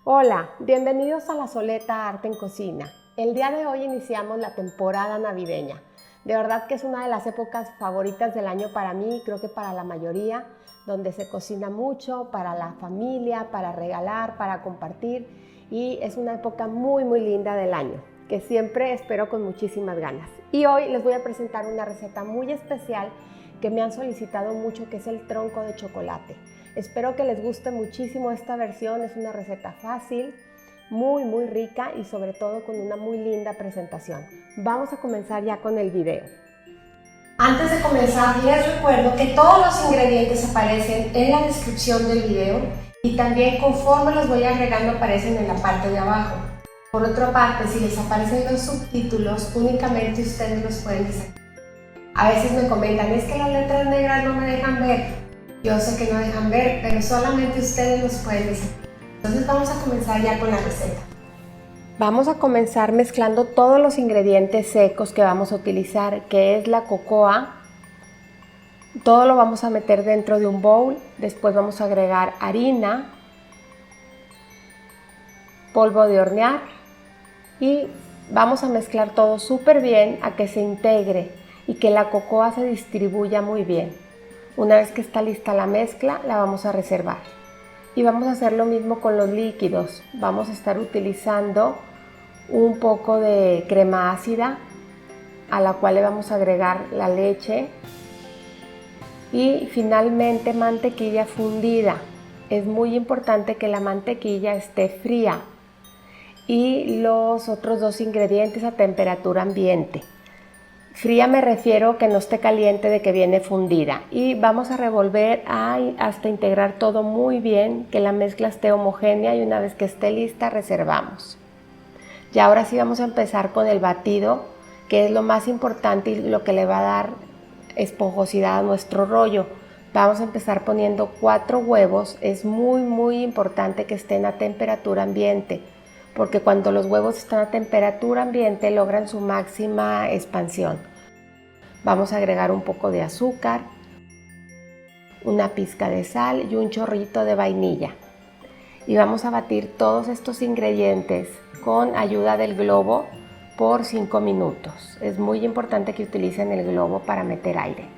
Hola, bienvenidos a La Soleta Arte en Cocina. El día de hoy iniciamos la temporada navideña. De verdad que es una de las épocas favoritas del año para mí, creo que para la mayoría, donde se cocina mucho para la familia, para regalar, para compartir, y es una época muy linda del año, que siempre espero con muchísimas ganas. Y hoy les voy a presentar una receta muy especial que me han solicitado mucho, que es el tronco de chocolate. Espero que les guste muchísimo esta versión, es una receta fácil, muy rica y sobre todo con una muy linda presentación. Vamos a comenzar ya con el video. Antes de comenzar, les recuerdo que todos los ingredientes aparecen en la descripción del video y también conforme los voy agregando aparecen en la parte de abajo. Por otra parte, si les aparecen los subtítulos, únicamente ustedes los pueden desactivar. A veces me comentan, es que las letras negras no me dejan ver. Yo sé que no dejan ver, pero solamente ustedes los pueden desactivar. Entonces vamos a comenzar ya con la receta. Vamos a comenzar mezclando todos los ingredientes secos que vamos a utilizar, que es la cocoa. Todo lo vamos a meter dentro de un bowl. Después vamos a agregar harina, polvo de hornear y vamos a mezclar todo súper bien a que se integre y que la cocoa se distribuya muy bien. Una vez que está lista la mezcla, la vamos a reservar. Y vamos a hacer lo mismo con los líquidos. Vamos a estar utilizando un poco de crema ácida, a la cual le vamos a agregar la leche. Y finalmente mantequilla fundida. Es muy importante que la mantequilla esté fría. Y los otros dos ingredientes a temperatura ambiente. Fría me refiero que no esté caliente, de que viene fundida. Y vamos a revolver hasta integrar todo muy bien, que la mezcla esté homogénea y una vez que esté lista reservamos. Y ahora sí vamos a empezar con el batido, que es lo más importante y lo que le va a dar esponjosidad a nuestro rollo. Vamos a empezar poniendo 4 huevos. Es muy importante que estén a temperatura ambiente, porque cuando los huevos están a temperatura ambiente logran su máxima expansión. Vamos a agregar un poco de azúcar, una pizca de sal y un chorrito de vainilla. Y vamos a batir todos estos ingredientes con ayuda del globo por 5 minutos. Es muy importante que utilicen el globo para meter aire.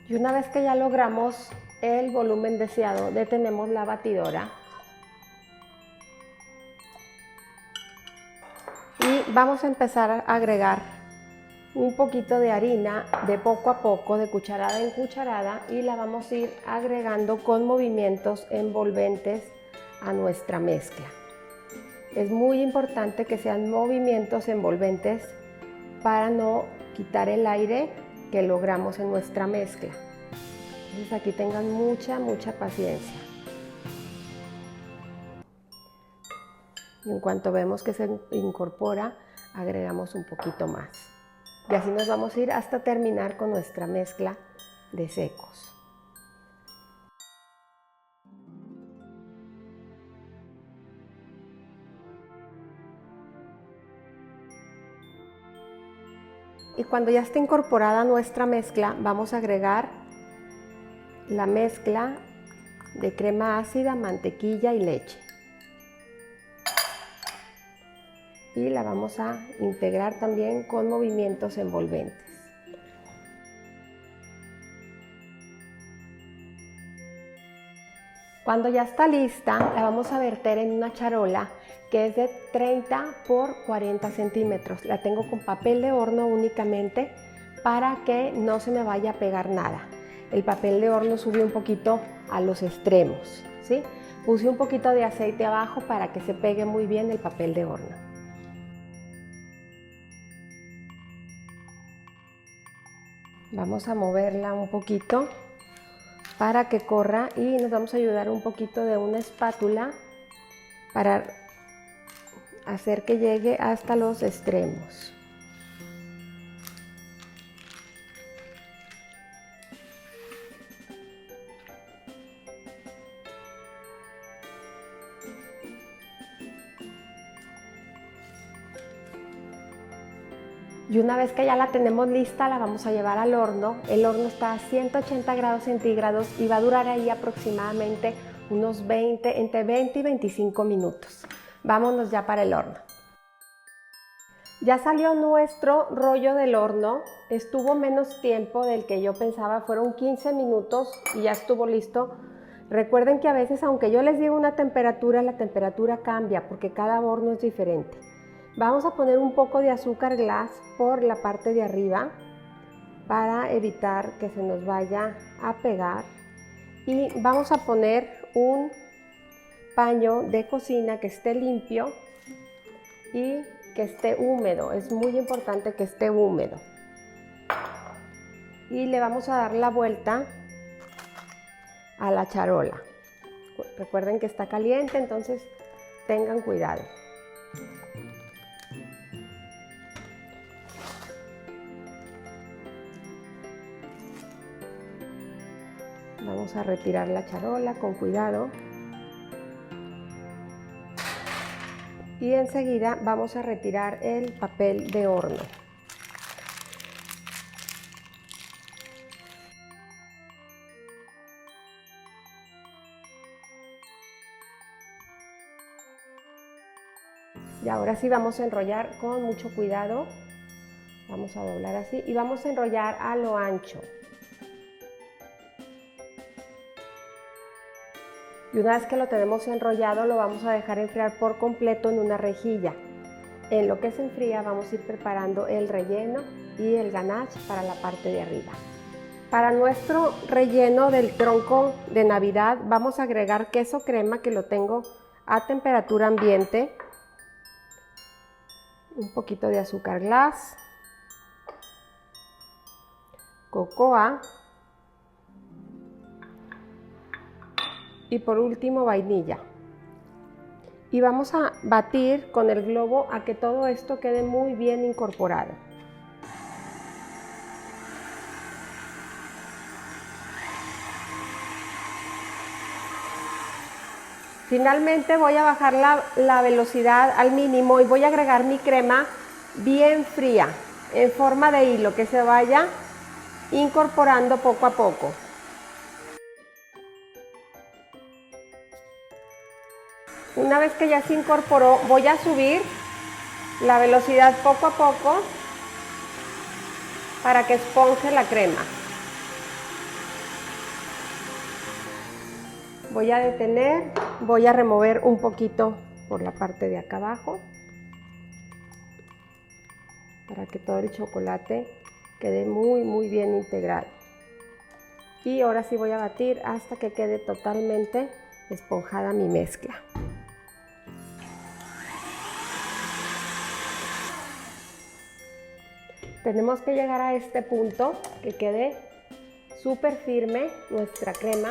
Y una vez que ya logramos el volumen deseado, detenemos la batidora y vamos a empezar a agregar un poquito de harina de poco a poco, de cucharada en cucharada, y la vamos a ir agregando con movimientos envolventes a nuestra mezcla. Es muy importante que sean movimientos envolventes para no quitar el aire que logramos en nuestra mezcla. Entonces aquí tengan mucha paciencia. Y en cuanto vemos que se incorpora, agregamos un poquito más. Y así nos vamos a ir hasta terminar con nuestra mezcla de secos. Y cuando ya esté incorporada nuestra mezcla, vamos a agregar la mezcla de crema ácida, mantequilla y leche. Y la vamos a integrar también con movimientos envolventes. Cuando ya está lista, la vamos a verter en una charola que es de 30 por 40 centímetros. La tengo con papel de horno únicamente para que no se me vaya a pegar nada. El papel de horno sube un poquito a los extremos, ¿sí? Puse un poquito de aceite abajo para que se pegue muy bien el papel de horno. Vamos a moverla un poquito para que corra y nos vamos a ayudar un poquito de una espátula para hacer que llegue hasta los extremos. Y una vez que ya la tenemos lista, la vamos a llevar al horno. El horno está a 180 grados centígrados y va a durar ahí aproximadamente unos entre 20 y 25 minutos. Vámonos ya para el horno. Ya salió nuestro rollo del horno. Estuvo menos tiempo del que yo pensaba, fueron 15 minutos y ya estuvo listo. Recuerden que a veces, aunque yo les diga una temperatura, la temperatura cambia porque cada horno es diferente. Vamos a poner un poco de azúcar glass por la parte de arriba para evitar que se nos vaya a pegar. Y vamos a poner un paño de cocina que esté limpio y que esté húmedo. Es muy importante que esté húmedo. Y le vamos a dar la vuelta a la charola. Recuerden que está caliente, entonces tengan cuidado. Vamos a retirar la charola con cuidado. Y enseguida vamos a retirar el papel de horno. Y ahora sí vamos a enrollar con mucho cuidado. Vamos a doblar así y vamos a enrollar a lo ancho. Y una vez que lo tenemos enrollado, lo vamos a dejar enfriar por completo en una rejilla. En lo que se enfría vamos a ir preparando el relleno y el ganache para la parte de arriba. Para nuestro relleno del tronco de Navidad vamos a agregar queso crema, que lo tengo a temperatura ambiente, un poquito de azúcar glass, cocoa y por último vainilla. Y vamos a batir con el globo a que todo esto quede muy bien incorporado. Finalmente voy a bajar la velocidad al mínimo y voy a agregar mi crema bien fría, en forma de hilo, que se vaya incorporando poco a poco. Una vez que ya se incorporó, voy a subir la velocidad poco a poco para que esponje la crema. Voy a detener, voy a remover un poquito por la parte de acá abajo para que todo el chocolate quede muy bien integrado. Y ahora sí voy a batir hasta que quede totalmente esponjada mi mezcla. Tenemos que llegar a este punto, que quede súper firme nuestra crema,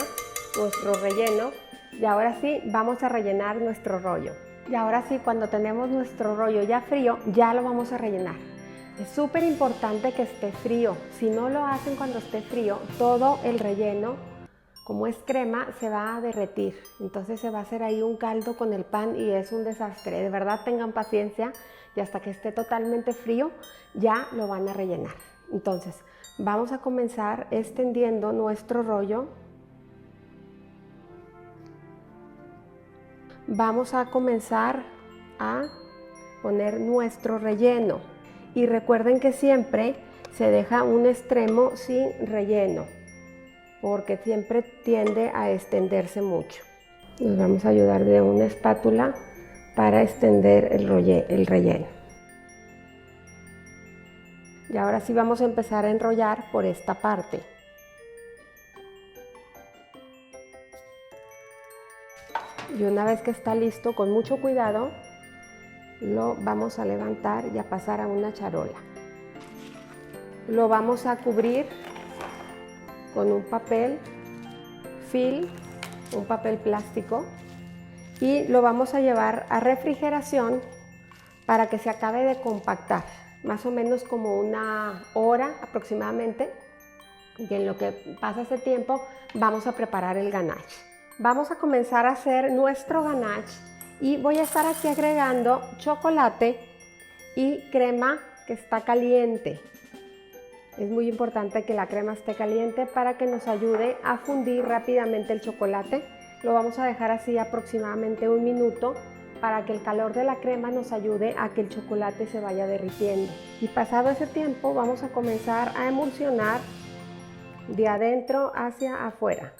nuestro relleno. Y ahora sí vamos a rellenar nuestro rollo. Y ahora sí, cuando tenemos nuestro rollo ya frío, ya lo vamos a rellenar. Es súper importante que esté frío. Si no lo hacen cuando esté frío, todo el relleno, como es crema, se va a derretir. Entonces se va a hacer ahí un caldo con el pan y es un desastre. De verdad, tengan paciencia y hasta que esté totalmente frío ya lo van a rellenar. Entonces vamos a comenzar extendiendo nuestro rollo. Vamos a comenzar a poner nuestro relleno y recuerden que siempre se deja un extremo sin relleno porque siempre tiende a extenderse mucho. Nos vamos a ayudar de una espátula para extender el relleno. Y ahora sí vamos a empezar a enrollar por esta parte. Y una vez que está listo, con mucho cuidado, lo vamos a levantar y a pasar a una charola. Lo vamos a cubrir con un papel film, un papel plástico, y lo vamos a llevar a refrigeración para que se acabe de compactar, más o menos como una hora aproximadamente. Y en lo que pasa ese tiempo vamos a preparar el ganache. Vamos a comenzar a hacer nuestro ganache y voy a estar aquí agregando chocolate y crema que está caliente. Es muy importante que la crema esté caliente para que nos ayude a fundir rápidamente el chocolate. Lo vamos a dejar así aproximadamente 1 minuto para que el calor de la crema nos ayude a que el chocolate se vaya derritiendo. Y pasado ese tiempo vamos a comenzar a emulsionar de adentro hacia afuera.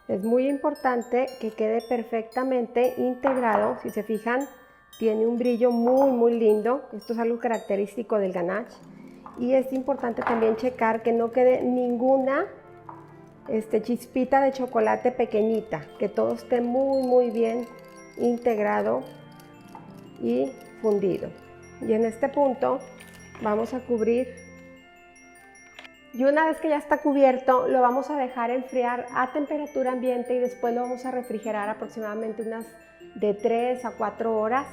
Es muy importante que quede perfectamente integrado. Si se fijan, tiene un brillo muy lindo. Esto es algo característico del ganache. Y es importante también checar que no quede ninguna chispita de chocolate pequeñita, que todo esté muy bien integrado y fundido. Y en este punto vamos a cubrir, y una vez que ya está cubierto lo vamos a dejar enfriar a temperatura ambiente y después lo vamos a refrigerar aproximadamente unas de 3 a 4 horas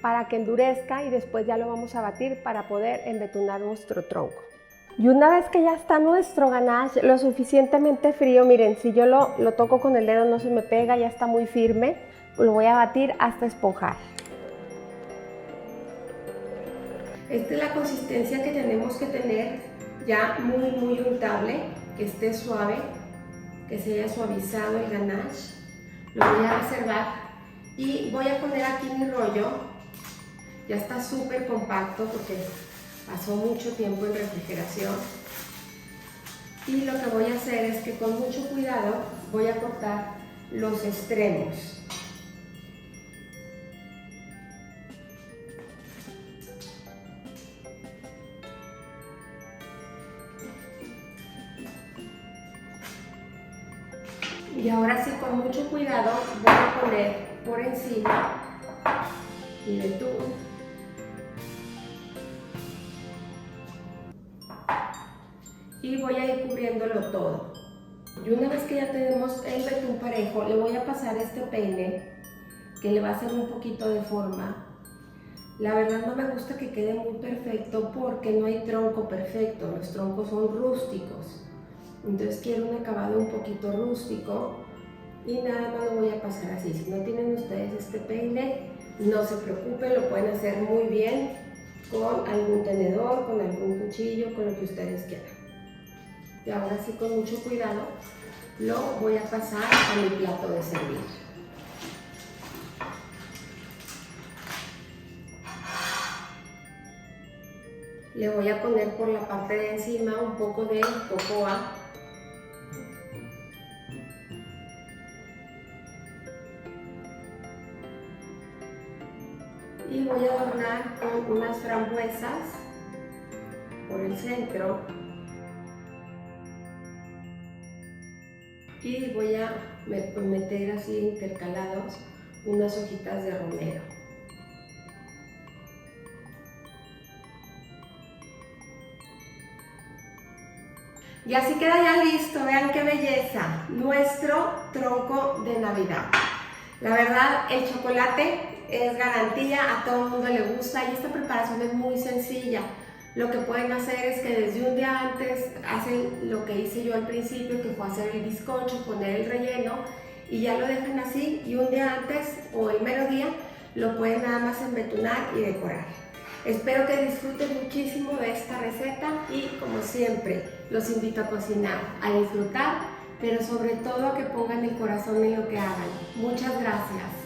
para que endurezca, y después ya lo vamos a batir para poder embetunar nuestro tronco. Y una vez que ya está nuestro ganache lo suficientemente frío, miren, si yo lo toco con el dedo no se me pega, ya está muy firme, lo voy a batir hasta esponjar. Esta es la consistencia que tenemos que tener, ya muy untable, que esté suave, que se haya suavizado el ganache. Lo voy a reservar y voy a poner aquí mi rollo. Ya está súper compacto porque pasó mucho tiempo en refrigeración, y lo que voy a hacer es que con mucho cuidado voy a cortar los extremos. Y ahora sí, con mucho cuidado voy a poner por encima mi betún. Y voy a ir cubriéndolo todo. Y una vez que ya tenemos el betún parejo, le voy a pasar este peine que le va a hacer un poquito de forma. La verdad no me gusta que quede muy perfecto porque no hay tronco perfecto, los troncos son rústicos. Entonces quiero un acabado un poquito rústico y nada más lo voy a pasar así. Si no tienen ustedes este peine, no se preocupen, lo pueden hacer muy bien con algún tenedor, con algún cuchillo, con lo que ustedes quieran. Y ahora sí, con mucho cuidado, lo voy a pasar a mi plato de servir. Le voy a poner por la parte de encima un poco de cocoa. Y voy a adornar con unas frambuesas por el centro. Y voy a meter así intercalados unas hojitas de romero. Y así queda ya listo, vean qué belleza, nuestro tronco de Navidad. La verdad, el chocolate es garantía, a todo el mundo le gusta y esta preparación es muy sencilla. Lo que pueden hacer es que desde un día antes hacen lo que hice yo al principio, que fue hacer el bizcocho, poner el relleno y ya lo dejan así, y un día antes o el mero día lo pueden nada más embetunar y decorar. Espero que disfruten muchísimo de esta receta y, como siempre, los invito a cocinar, a disfrutar, pero sobre todo a que pongan el corazón en lo que hagan. Muchas gracias.